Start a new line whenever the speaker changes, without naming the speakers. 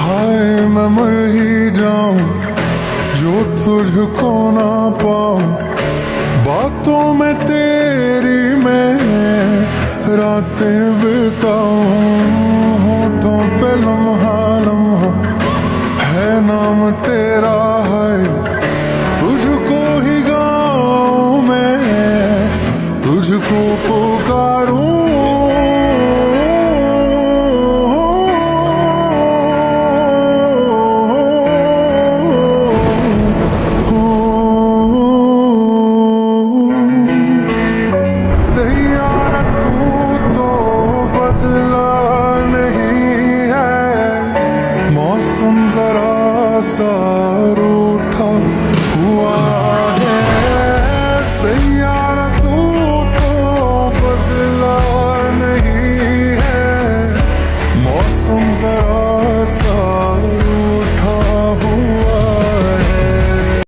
हाय मैं मर ही जाऊं जो तुझको ना पाऊं, बातों में तेरी मैं रातें बिताऊं। होठों पे लम्हा लम्हा है नाम तेरा, है तुझको ही गाऊं मैं, तुझको पुकारूं। मौसम जरा सा